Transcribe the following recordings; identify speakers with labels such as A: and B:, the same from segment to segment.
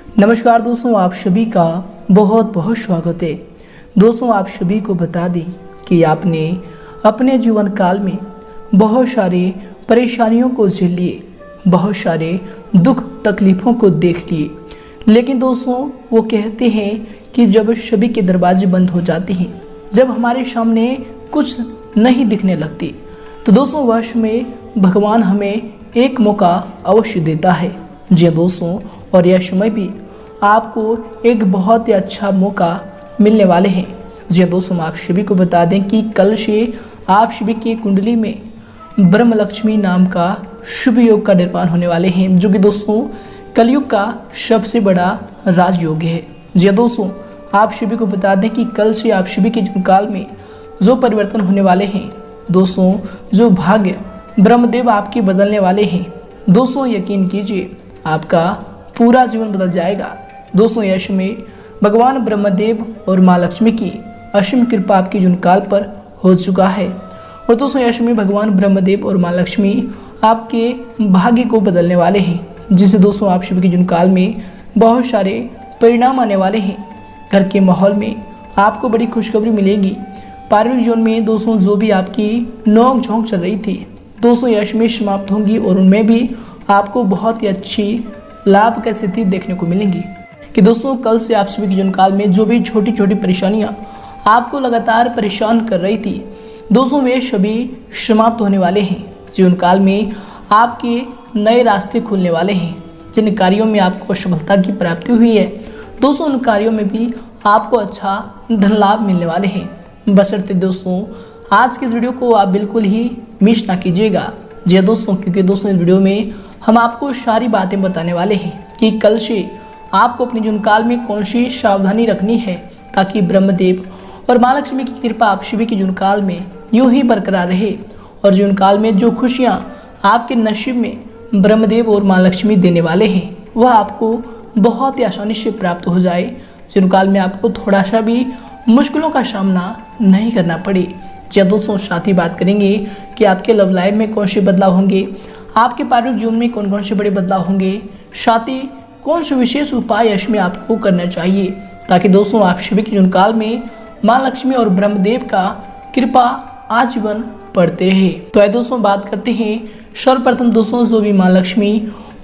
A: नमस्कार दोस्तों, आप सभी का बहुत बहुत स्वागत है। दोस्तों, आप सभी को बता दें कि आपने अपने जीवन काल में बहुत सारे परेशानियों को झेल लिए, बहुत सारे दुख तकलीफ़ों को देख लिए, लेकिन दोस्तों वो कहते हैं कि जब सभी के दरवाजे बंद हो जाते हैं, जब हमारे सामने कुछ नहीं दिखने लगती, तो दोस्तों वर्ष में भगवान हमें एक मौका अवश्य देता है। जी दोस्तों, और यह समय भी आपको एक बहुत ही अच्छा मौका मिलने वाले हैं। जी दोस्तों, आप सभी को बता दें कि कल से आप सभी की कुंडली में ब्रह्म लक्ष्मी नाम का शुभ योग का निर्माण होने वाले हैं, जो कि दोस्तों कलयुग का सबसे बड़ा राजयोग है। जी दोस्तों, आप सभी को बता दें कि कल से आप सभी के जीवन काल में जो परिवर्तन होने वाले हैं, दोस्तों जो भाग्य ब्रह्मदेव आपके बदलने वाले हैं, दोस्तों यकीन कीजिए आपका पूरा जीवन बदल जाएगा। दोस्तों यश में भगवान ब्रह्मदेव और माँ लक्ष्मी की असीम कृपा आपके जीवन काल पर हो चुका है। और दोस्तों यश में भगवान ब्रह्मदेव और माँ लक्ष्मी आपके भाग्य को बदलने वाले हैं, जिससे दोस्तों आप सभी के जीवन काल में बहुत सारे परिणाम आने वाले हैं। घर के माहौल में आपको बड़ी खुशखबरी मिलेगी। पारिवारिक जीवन में दोस्तों जो भी आपकी नोक झोंक चल रही थी, दोस्तों यश में समाप्त होंगी और उनमें भी आपको बहुत ही अच्छी लाभ की स्थिति देखने को मिलेंगी। कि दोस्तों कल से आप सभी के जीवन काल में जो भी छोटी छोटी परेशानियां आपको लगातार परेशान कर रही थी, दोस्तों वे सभी समाप्त होने वाले हैं। जीवन काल में आपके नए रास्ते खुलने वाले हैं। जिन कार्यों में आपको सफलता की प्राप्ति हुई है, दोस्तों उन कार्यों में भी आपको अच्छा धन लाभ मिलने वाले हैं। बशर्ते दोस्तों आज की इस वीडियो को आप बिल्कुल ही मिस ना कीजिएगा। जी दोस्तों, क्योंकि दोस्तों इस वीडियो में हम आपको सारी बातें बताने वाले हैं कि कल से आपको अपने जीवन काल में कौन सी सावधानी रखनी है, ताकि ब्रह्मदेव और माँ लक्ष्मी की कृपा आप सभी के जीवन काल में यूं ही बरकरार रहे और जीवन काल में जो खुशियाँ आपके नसीब में ब्रह्मदेव और माँ लक्ष्मी देने वाले हैं, वह आपको बहुत ही आसानी से प्राप्त हो जाए। जीवन काल में आपको थोड़ा सा भी मुश्किलों का सामना नहीं करना पड़े। जी दोस्तों, साथ ही बात करेंगे कि आपके लव लाइफ में कौन से बदलाव होंगे, आपके पारिवारिक जीवन में कौन कौन से बड़े बदलाव होंगे, साथ ही कौन से विशेष उपाय इसमें आपको करना चाहिए, ताकि दोस्तों आप सभी के जीवन काल में माँ लक्ष्मी और ब्रह्मदेव का कृपा आजीवन बढ़ते रहे। तो आइए दोस्तों बात करते हैं सर्वप्रथम दोस्तों जो भी माँ लक्ष्मी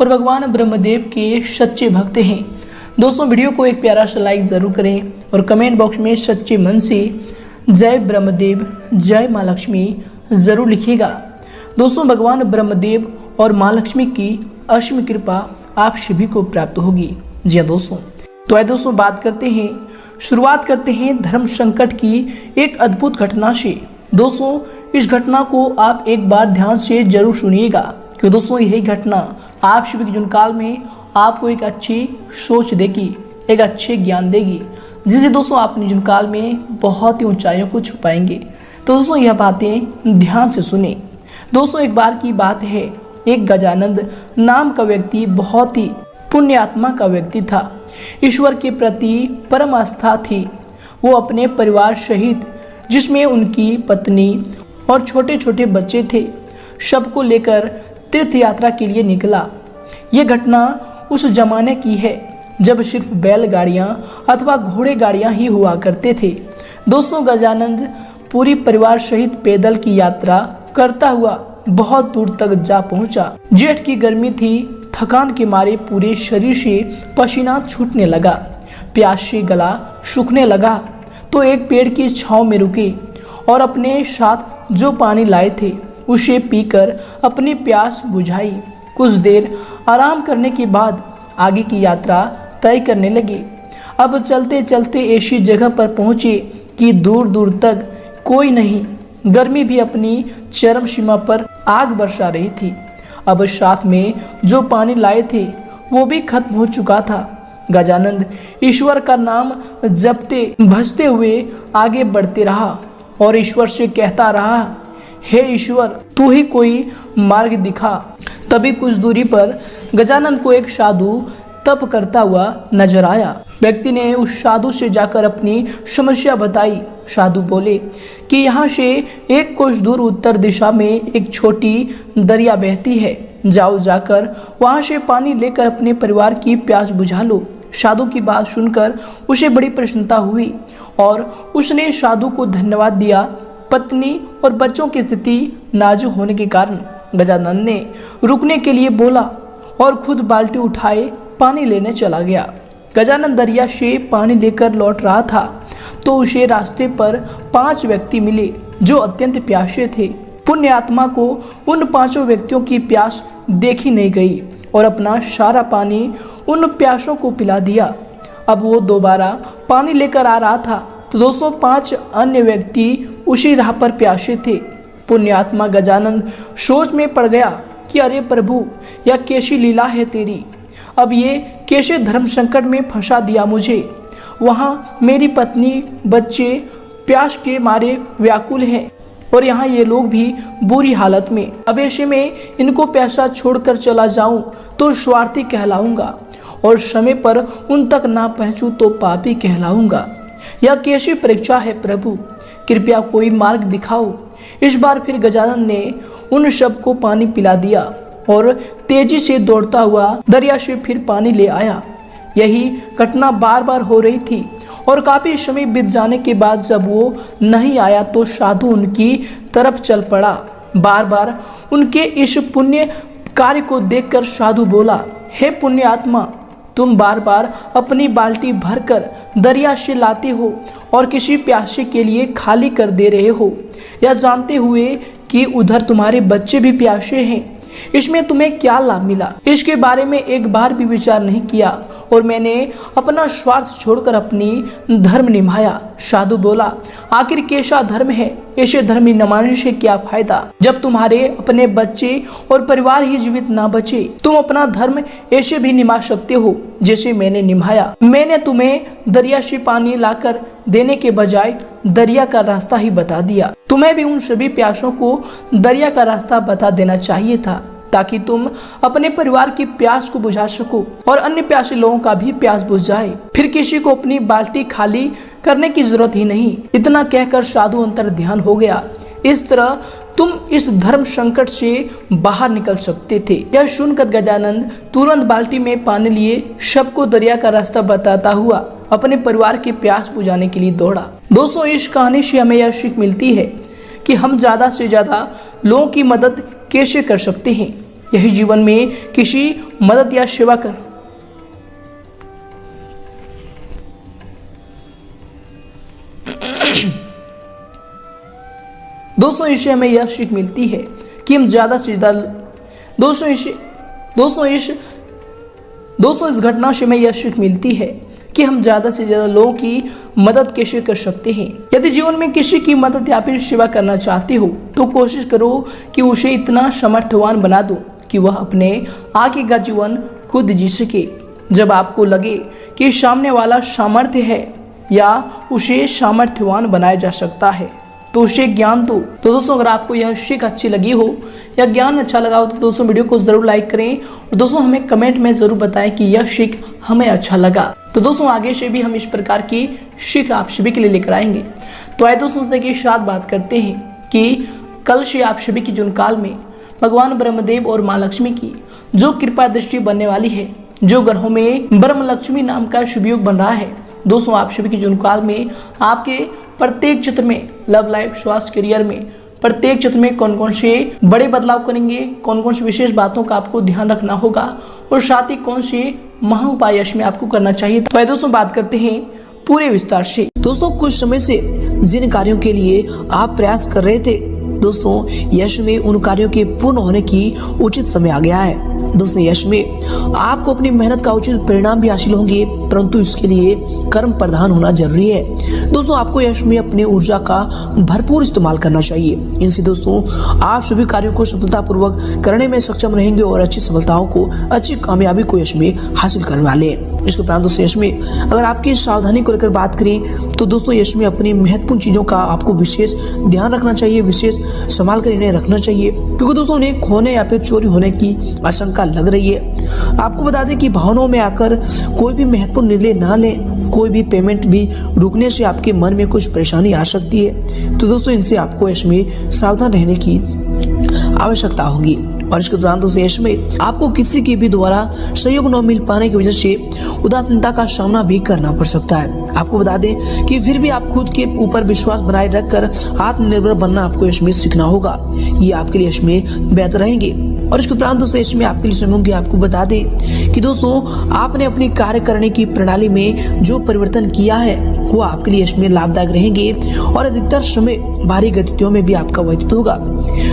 A: और भगवान ब्रह्मदेव के सच्चे भक्त हैं, दोस्तों वीडियो को एक प्यारा सा लाइक जरूर करें और कमेंट बॉक्स में सच्चे मन से जय ब्रह्मदेव जय माँ लक्ष्मी जरूर लिखिएगा। दोस्तों भगवान ब्रह्मदेव और माँ लक्ष्मी की असीम कृपा आप सभी को प्राप्त होगी। जी हाँ दोस्तों, तो आइए दोस्तों बात करते हैं, शुरुआत करते हैं धर्म संकट की एक अद्भुत घटना से। दोस्तों इस घटना को आप एक बार ध्यान से जरूर सुनिएगा, क्योंकि दोस्तों यही घटना आप सभी के जीवन काल में आपको एक अच्छी सोच देगी, एक अच्छे ज्ञान देगी, जिससे दोस्तों आप जीवन काल में बहुत ही ऊंचाइयों को छुपाएंगे। तो दोस्तों यह बातें ध्यान से सुने। दोस्तों एक बार की बात है, एक गजानंद नाम का व्यक्ति बहुत ही पुण्य आत्मा का व्यक्ति था। ईश्वर के प्रति परम आस्था थी। वो अपने परिवार सहित, जिसमें उनकी पत्नी और छोटे छोटे बच्चे थे, सबको लेकर तीर्थ यात्रा के लिए निकला। ये घटना उस जमाने की है जब सिर्फ बैलगाड़ियाँ अथवा घोड़े गाड़ियाँ ही हुआ करते थे। दोस्तों गजानंद पूरी परिवार सहित पैदल की यात्रा करता हुआ बहुत दूर तक जा पहुंचा। जेठ की गर्मी थी, थकान के मारे पूरे शरीर से पसीना छूटने लगा, प्यास से गला सूखने लगा। तो एक पेड़ की छांव में रुके और अपने साथ जो पानी लाए थे उसे पीकर अपनी प्यास बुझाई। कुछ देर आराम करने के बाद आगे की यात्रा तय करने लगे। अब चलते चलते ऐसी जगह पर पहुंचे कि दूर दूर तक कोई नहीं। गर्मी भी अपनी चरम सीमा पर आग बरसा रही थी। अब साथ में जो पानी लाए थे वो भी खत्म हो चुका था। गजानंद ईश्वर का नाम जपते भजते हुए आगे बढ़ते रहा और ईश्वर से कहता रहा, हे ईश्वर तू ही कोई मार्ग दिखा। तभी कुछ दूरी पर गजानंद को एक साधु तप करता हुआ नजर आया। व्यक्ति ने उस साधु से जाकर अपनी समस्या बताई। साधु बोले कि यहाँ से एक कोस दूर उत्तर दिशा में एक छोटी दरिया बहती है, जाओ जाकर वहाँ से पानी लेकर अपने परिवार की प्यास बुझा लो। साधु की बात सुनकर उसे बड़ी प्रसन्नता हुई और उसने साधु को धन्यवाद दिया। पत्नी और बच्चों की स्थिति नाजुक होने के कारण गजानन ने रुकने के लिए बोला और खुद बाल्टी उठाए पानी लेने चला गया। गजानन दरिया से पानी लेकर लौट रहा था तो उसे रास्ते पर 5 व्यक्ति मिले जो अत्यंत प्यासे थे। पुण्य आत्मा को उन 5 व्यक्तियों की प्यास देखी नहीं गई और अपना सारा पानी उन प्यासों को पिला दिया। अब वो दोबारा पानी लेकर आ रहा था तो 205 अन्य व्यक्ति उसी राह पर प्यासे थे। पुण्यात्मा गजानन सोच में पड़ गया कि अरे प्रभु, यह कैसी लीला है तेरी। अब ये कैसे धर्म संकट में फंसा दिया मुझे। वहाँ मेरी पत्नी बच्चे प्यास के मारे व्याकुल हैं और यहाँ ये लोग भी बुरी हालत में। अब ऐसे में इनको पैसा छोड़कर चला जाऊं तो स्वार्थी कहलाऊंगा और समय पर उन तक ना पहुंचूं तो पापी कहलाऊंगा। यह कैसी परीक्षा है प्रभु, कृपया कोई मार्ग दिखाओ। इस बार फिर गजानन ने उन सब को पानी पिला दिया और तेजी से दौड़ता हुआ दरिया से फिर पानी ले आया। यही घटना बार बार हो रही थी और काफी समय बीत जाने के बाद जब वो नहीं आया तो साधु उनकी तरफ चल पड़ा। बार बार उनके इस पुण्य कार्य को देखकर साधु बोला, हे पुण्य आत्मा, तुम बार बार अपनी बाल्टी भरकर दरिया से लाते हो और किसी प्यासे के लिए खाली कर दे रहे हो, यह जानते हुए कि उधर तुम्हारे बच्चे भी प्यासे हैं। इसमें तुम्हें क्या लाभ मिला? इसके बारे में एक बार भी विचार नहीं किया और मैंने अपना स्वार्थ छोड़कर अपनी धर्म निभाया। साधु बोला, आखिर कैसा धर्म है? ऐसे धर्म निभाने से क्या फायदा जब तुम्हारे अपने बच्चे और परिवार ही जीवित ना बचे। तुम अपना धर्म ऐसे भी निभा सकते हो जैसे मैंने निभाया। मैंने तुम्हें दरिया से पानी लाकर देने के बजाय दरिया का रास्ता ही बता दिया। तुम्हें भी उन सभी प्यासों को दरिया का रास्ता बता देना चाहिए था ताकि तुम अपने परिवार की प्यास को बुझा सको और अन्य प्यासे लोगों का भी प्यास बुझ जाए। फिर किसी को अपनी बाल्टी खाली करने की जरूरत ही नहीं। इतना कहकर साधु अंतर ध्यान हो गया। इस तरह तुम इस धर्म संकट से बाहर निकल सकते थे। यह सुनकर गजानन तुरंत बाल्टी में पानी लिए सबको दरिया का रास्ता बताता हुआ अपने परिवार की प्यास बुझाने के लिए दौड़ा। दोस्तों, इस कहानी से हमें यह सीख मिलती है कि हम ज्यादा से ज्यादा लोगों की मदद कैसे कर सकते हैं। यही जीवन में किसी मदद या सेवा कर दोस्तों, इससे हमें यह सीख मिलती है कि हम ज्यादा से ज्यादा दोस्तों इस घटना से हमें यह सीख मिलती है कि हम ज्यादा से ज्यादा लोगों की मदद कैसे कर सकते हैं। यदि जीवन में किसी की मदद या फिर सेवा करना चाहते हो तो कोशिश करो कि उसे इतना समर्थवान बना दो कि वह अपने आगे का जीवन खुद जी सके। जब आपको लगे कि सामने वाला सामर्थ्य है या उसे सामर्थ्यवान बनाया जा सकता है तो उसे ज्ञान दो। तो दोस्तों, अगर आपको यह सीख अच्छी लगी हो या ज्ञान अच्छा लगा हो तो दोस्तों वीडियो को जरूर लाइक करें और दोस्तों हमें कमेंट में जरूर बताएं कि यह सीख हमें अच्छा लगा। तो दोस्तों आगे से भी हम इस प्रकार की सीख आप सभी के लिए लेकर आएंगे। तो आइए दोस्तों से के साथ बात करते हैं कि कल से आप सभी की जीवन काल में भगवान ब्रह्मदेव और माँ लक्ष्मी की जो कृपा दृष्टि बनने वाली है, जो ग्रहों में ब्रह्म लक्ष्मी नाम का शुभ योग बन रहा है। दोस्तों आप सभी के जीवन काल में आपके प्रत्येक क्षेत्र में, लव लाइफ, स्वास्थ्य, करियर में प्रत्येक क्षेत्र में कौन कौन से बड़े बदलाव करेंगे, कौन कौन सी विशेष बातों का आपको ध्यान रखना होगा और साथ ही कौन से महा उपाय इसमें आपको करना चाहिए। तो दोस्तों बात करते हैं पूरे विस्तार से। दोस्तों कुछ समय से जिन कार्यों के लिए आप प्रयास कर रहे थे, दोस्तों यश में उन कार्यों के पूर्ण होने की उचित समय आ गया है। दोस्तों यश में आपको अपनी मेहनत का उचित परिणाम भी हासिल होंगे, परंतु इसके लिए कर्म प्रधान होना जरूरी है। दोस्तों आपको यश में अपने ऊर्जा का भरपूर इस्तेमाल करना चाहिए। इनसे दोस्तों आप सभी कार्यों को सफलतापूर्वक करने में सक्षम रहेंगे और अच्छी सफलताओं को, अच्छी कामयाबी को यश में हासिल करने वाले हैं। इसके उपरांत दोस्तों यश में अगर आपकी सावधानी को लेकर बात करें तो दोस्तों यश में अपनी महत्वपूर्ण चीजों का आपको विशेष ध्यान रखना चाहिए, विशेष संभाल कर इन्हें रखना चाहिए, क्योंकि दोस्तों उन्हें खोने या फिर चोरी होने की आशंका लग रही है। आपको बता दें कि भावनाओं में आकर कोई भी महत्वपूर्ण निर्णय ना लें। कोई भी पेमेंट भी रुकने से आपके मन में कुछ परेशानी आ सकती है। तो दोस्तों इनसे आपको इसमें सावधान रहने की आवश्यकता होगी।
B: और इसके उपरांत दोस्तों यश में आपको किसी के भी द्वारा सहयोग न मिल पाने की वजह से उदासीनता का सामना भी करना पड़ सकता है। आपको बता दें कि फिर भी आप खुद के ऊपर विश्वास बनाए रखकर आत्मनिर्भर बनना आपको यश में सीखना होगा। ये आपके लिए यश में बेहतर रहेंगे। और इसके उपरांत दोस्तों इसमें आपके लिए समूह आपको बता दें कि दोस्तों आपने अपनी कार्य करने की प्रणाली में जो परिवर्तन किया है वो आपके लिए इसमें लाभदायक रहेंगे और अधिकतर समय भारी गतिविधियों में भी आपका व्यतीत होगा।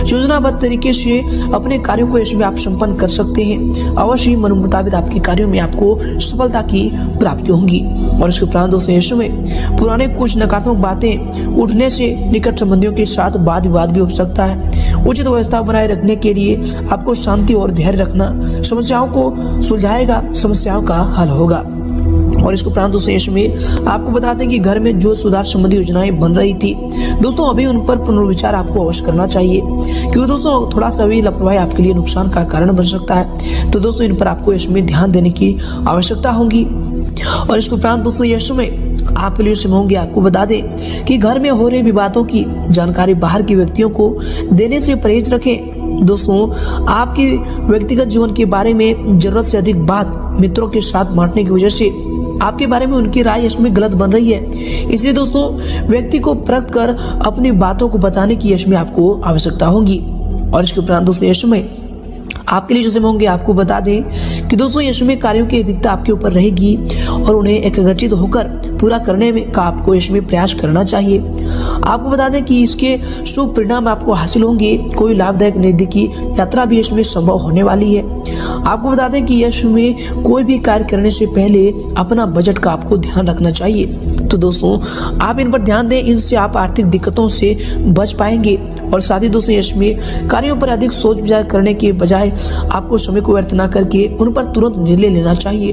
B: योजनाबद्ध तरीके से अपने कार्यों को इसमें आप संपन्न कर सकते हैं। अवश्य ही मन मुताबिक आपके कार्यों में आपको सफलता की प्राप्ति होगी। और इसके उपरांत दोस्तों यशों में पुराने कुछ नकारात्मक बातें उठने से निकट संबंधियों के साथ वाद विवाद भी हो सकता है। उचित व्यवस्था बनाए रखने के लिए आपको शांति और धैर्य रखना समस्याओं को सुलझाएगा, समस्याओं का हल होगा। और इसके उपरांत दोस्तों यश में आपको बता दें कि घर में जो सुधार संबंधी योजनाएं बन रही थी दोस्तों अभी उन पर पुनर्विचार आपको अवश्य करना चाहिए, क्योंकि दोस्तों थोड़ा सा भी लापरवाही आपके लिए नुकसान का कारण बन सकता है। तो दोस्तों इन पर आपको यश में ध्यान देने की आवश्यकता होगी। और इसके उपरांत दोस्तों यश में आपके लिए होंगे आपको बता दें कि घर में हो रहे विवादों की जानकारी बाहर के व्यक्तियों को देने से परहेज रखें। दोस्तों आपके व्यक्तिगत जीवन के बारे में जरूरत से अधिक बात मित्रों के साथ बांटने की वजह से आपके बारे में उनकी राय इसमें गलत बन रही है। इसलिए दोस्तों व्यक्ति को परख कर अपनी बातों को बताने की यश में आपको आवश्यकता होगी। और इसके उपरांत दोस्तों यश में आपके लिए जो समय होंगे आपको बता दें कि दोस्तों यश में कार्यों की अधिकता आपके ऊपर रहेगी और उन्हें एकाग्रचित होकर पूरा करने में का आपको यश में प्रयास करना चाहिए। आपको बता दें कि इसके शुभ परिणाम आपको हासिल होंगे। कोई लाभदायक नजदीकी यात्रा भी यश में संभव होने वाली है। आपको बता दें कि यश में कोई भी कार्य करने से पहले अपना बजट का आपको ध्यान रखना चाहिए। तो दोस्तों आप इन पर ध्यान दें, इनसे आप आर्थिक दिक्कतों से बच पाएंगे। और साथ ही दोस्तों यश में कार्यों पर अधिक सोच विचार करने के बजाय आपको समय को व्यर्थ न करके उन पर तुरंत निर्णय लेना चाहिए।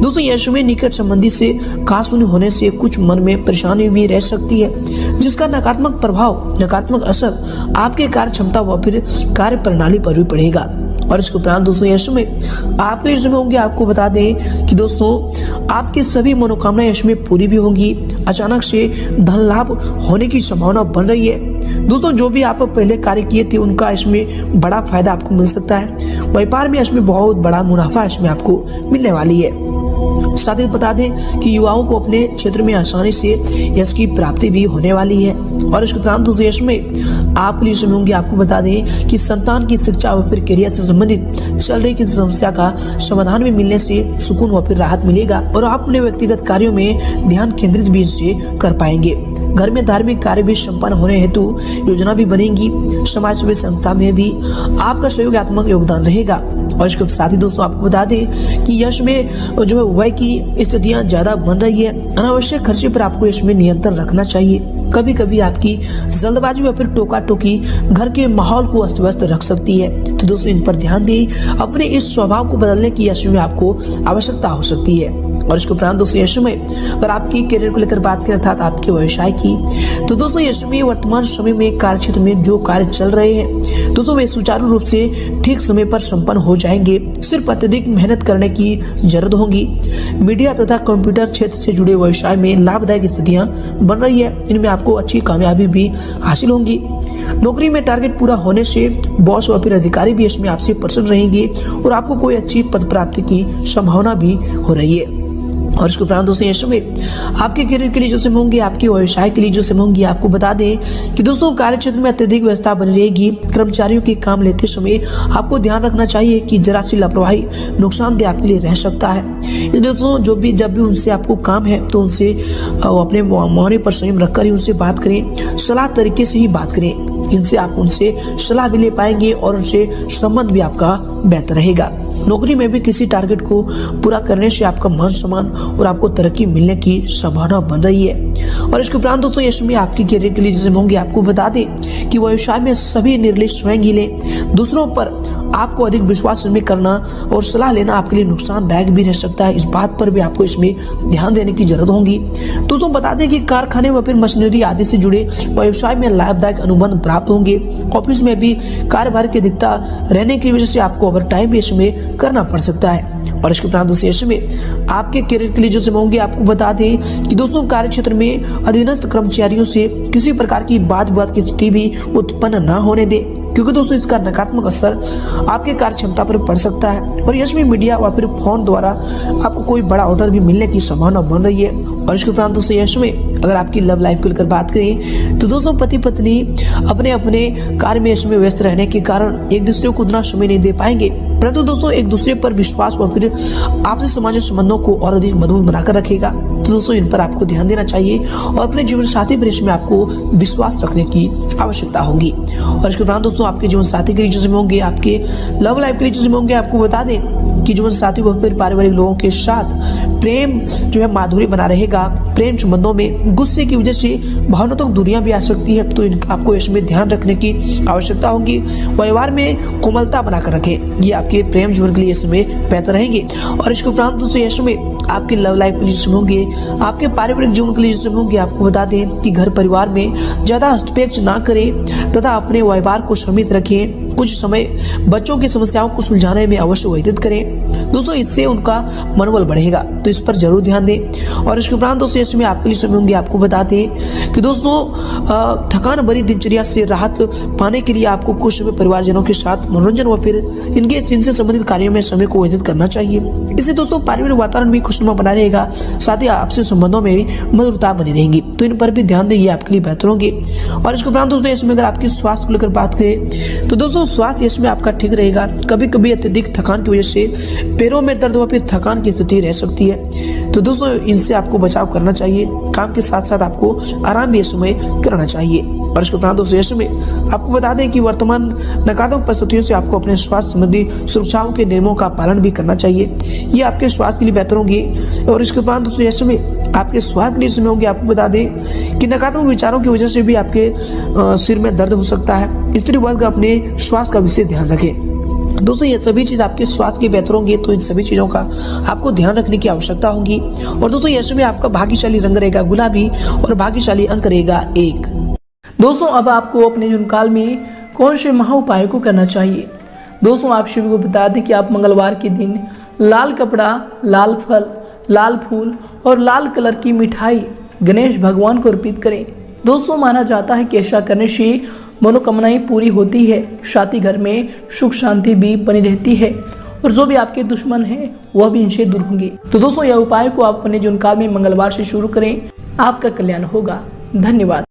B: दोस्तों यश में निकट संबंधी से कहासुनी होने से कुछ मन में परेशानी भी रह सकती है, जिसका नकारात्मक प्रभाव, नकारात्मक असर आपके कार्य क्षमता व फिर कार्य प्रणाली पर भी पड़ेगा। और इसके उपरांत दोस्तों यश में आपके यश में होंगे आपको बता दें कि दोस्तों आपकी सभी मनोकामनाएं यश में पूरी भी होंगी। अचानक से धन लाभ होने की संभावना बन रही है। दोस्तों जो भी आप पहले कार्य किए थे उनका इसमें बड़ा फायदा आपको मिल सकता है। व्यापार में इसमें बहुत बड़ा मुनाफा इसमें आपको मिलने वाली है। साथ ही बता दें कि युवाओं को अपने क्षेत्र में आसानी से यश की प्राप्ति भी होने वाली है। और इसके उपरांत दोस्तों यश में आप लिए समय होंगे आपको बता दें कि संतान की शिक्षा व फिर करियर से संबंधित चल रही किसी समस्या का समाधान भी मिलने से सुकून व फिर राहत मिलेगा और आप अपने व्यक्तिगत कार्यों में ध्यान केंद्रित भी इससे कर पाएंगे। घर में धार्मिक कार्य भी संपन्न होने हेतु योजना भी बनेगी। समाज सेवा संस्था में भी आपका सहयोगात्मक योगदान रहेगा। और इसके साथ ही दोस्तों आपको बता दें कि यश में जो है व्यय की स्थितियां ज्यादा बन रही है। अनावश्यक खर्चे पर आपको इसमें नियंत्रण रखना चाहिए। कभी कभी आपकी जल्दबाजी या फिर टोका टोकी घर के माहौल को अस्त व्यस्त रख सकती है। तो दोस्तों इन पर ध्यान दें। अपने इस स्वभाव को बदलने की यश में आपको आवश्यकता हो सकती है। और इसके उपरांत दोस्तों यश में अगर आपकी करियर को लेकर बात करें अर्थात आपके व्यवसाय की, तो दोस्तों यश में वर्तमान समय में कार्य क्षेत्र में जो कार्य चल रहे हैं दोस्तों वे सुचारू रूप से ठीक समय पर संपन्न हो जाएंगे। सिर्फ अत्यधिक मेहनत करने की जरूरत होगी। मीडिया तथा कंप्यूटर क्षेत्र से जुड़े व्यवसाय में लाभदायक स्थितियां बन रही है। इनमें आपको अच्छी कामयाबी भी हासिल होंगी। नौकरी में टारगेट पूरा होने से बॉस व फिर अधिकारी भी इसमें आपसे प्रसन्न रहेंगे और आपको कोई अच्छी पद प्राप्ति की संभावना भी हो रही है। और इसके उपरांत दोस्तों यश में आपके करियर के लिए जो समय होंगे, आपके व्यवसाय के लिए जो समय होंगे, आपको बता दें कि दोस्तों कार्य क्षेत्र में अत्यधिक व्यवस्था बनी रहेगी। कर्मचारियों के काम लेते समय आपको ध्यान रखना चाहिए कि जरा सी लापरवाही नुकसानदेह आपके लिए रह सकता है। इसलिए दोस्तों जब भी उनसे आपको काम है तो उनसे अपने मौन पर संयम रखकर ही उनसे बात करें, सलाह तरीके से ही बात करें। इनसे आप उनसे सलाह भी ले पाएंगे और उनसे संबंध भी आपका बेहतर रहेगा। नौकरी में भी किसी टारगेट को पूरा करने से आपका मान सम्मान और आपको तरक्की मिलने की संभावना बन रही है। और इसके उपरांत दोस्तों यश में आपके करियर के लिए जैसे होंगे आपको बता दें कि व्यवसाय में सभी निर्णय स्वयं ही लें। दूसरों पर आपको अधिक विश्वास में करना और सलाह लेना आपके लिए नुकसानदायक भी रह सकता है। इस बात पर भी आपको इसमें ध्यान देने की जरूरत होगी। दोस्तों बता दें कि कारखाने व फिर मशीनरी आदि से जुड़े व्यवसाय में लाभदायक अनुबंध प्राप्त होंगे। ऑफिस में भी कार्यभार की अधिकता रहने की वजह से आपको ओवर टाइम भी इसमें करना पड़ सकता है। और इसके उपरांत दोस्तों यश में आपके करियर के लिए जो समय होंगे आपको बता दें कि दोस्तों कार्य क्षेत्र में अधीनस्थ कर्मचारियों से किसी प्रकार की वाद विवाद की स्थिति भी उत्पन्न न होने दें। क्योंकि दोस्तों इसका नकारात्मक असर आपके कार्य क्षमता पर पड़ सकता है और यश में मीडिया या फिर फोन द्वारा आपको कोई बड़ा ऑर्डर भी मिलने की संभावना बन रही है। और इसके उपरांत दोस्तों यश में अगर आपकी लव लाइफ को लेकर बात करें तो दोस्तों पति पत्नी अपने अपने कार्य में यश में व्यस्त रहने के कारण एक दूसरे को उतना समय नहीं दे पाएंगे, परंतु दोस्तों एक दूसरे पर विश्वास और फिर आपसी सामाजिक संबंधों को और अधिक मजबूत बनाकर रखेगा। तो दोस्तों इन पर आपको ध्यान देना चाहिए और अपने जीवन साथी पर इसमें आपको विश्वास रखने की आवश्यकता होगी। और इसके उपरांत दोस्तों आपके जीवन साथी के रिलेशनशिप में होंगे, आपके लव लाइफ के रिलेशनशिप में होंगे, आपको बता दें कि जीवन साथी व फिर पारिवारिक लोगों के साथ प्रेम जो है माधुर्य बना रहेगा। प्रेम संबंधों में गुस्से की वजह से भावनात्मक दूरियां भी आ सकती है, तो इनका आपको इसमें ध्यान रखने की आवश्यकता होगी। व्यवहार में कोमलता बनाकर रखें, ये आपके प्रेम जीवन के लिए इसमें बेहतर रहेंगे। और इसके उपरांत दोस्तों इसमें आपके लव लाइफ के रिलेशनशिप होंगे, आपके पारिवारिक जीवन के रिलेशनशिप होंगे। आपको बता दें कि घर परिवार में ज्यादा हस्तक्षेप ना करें तथा अपने व्यवहार को सीमित रखें। कुछ समय बच्चों की समस्याओं को सुलझाने में अवश्य व्यतीत करें दोस्तों, इससे उनका मनोबल बढ़ेगा, तो इस पर जरूर ध्यान दें। और इसके उपरांत दोस्तों इसमें आपके लिए समय होंगे। आपको बताते हैं कि दोस्तों थकान भरी दिनचर्या से राहत पाने के लिए आपको कुछ समय परिवारजनों के साथ मनोरंजन व फिर इनसे संबंधित कार्यों में समय को व्यतीत करना चाहिए। इससे दोस्तों पारिवारिक वातावरण भी खुशनुमा बना रहेगा, साथ ही आपसी संबंधों में भी मधुरता बनी रहेगी, तो इन पर भी ध्यान दें, ये आपके लिए बेहतर होंगे। और इसके उपरांत दोस्तों इसमें अगर आपकी स्वास्थ्य को लेकर बात करें तो दोस्तों स्वास्थ्य इसमें आपका ठीक रहेगा। कभी कभी अत्यधिक थकान की वजह से पैरों में दर्द व फिर थकान की स्थिति रह सकती है, तो दोस्तों इनसे आपको बचाव करना चाहिए। काम के साथ साथ आपको आराम भी इस समय करना चाहिए। और इसके उपरांत दोस्तों इसमें आपको बता दें कि वर्तमान नकारात्मक परिस्थितियों से आपको अपने स्वास्थ्य संबंधी सुरक्षाओं के नियमों का पालन भी करना चाहिए, ये आपके स्वास्थ्य के लिए बेहतर होंगे। और इसके उपरांत दोस्तों इसमें आपके स्वास्थ्य के लिए समय होंगे। आपको बता दें कि नकारात्मक विचारों की वजह से भी आपके सिर में दर्द हो सकता है, स्त्री वर्ग अपने स्वास्थ्य का विशेष ध्यान रखें। दोस्तों ये सभी चीज आपके स्वास्थ्य के बेहतर होंगे, तो इन सभी चीजों का आपको ध्यान रखने की आवश्यकता होगी। और दोस्तों यश में आपका भाग्यशाली रंग रहेगा गुलाबी और भाग्यशाली अंक रहेगा 1।
A: दोस्तों अब आपको अपने जीवन काल में कौन से महा उपायों को करना चाहिए। दोस्तों आप सभी को बता दें कि आप मंगलवार के दिन लाल कपड़ा, लाल फल, लाल फूल और लाल कलर की मिठाई गणेश भगवान को अर्पित करें। दोस्तों माना जाता है कि ऐसा करने से मनोकामनाएं पूरी होती है, साथ ही घर में सुख शांति भी बनी रहती है और जो भी आपके दुश्मन हैं वह भी इनसे दूर होंगे। तो दोस्तों यह उपाय को आप अपने जीवन काल में मंगलवार से शुरू करें, आपका कल्याण होगा। धन्यवाद।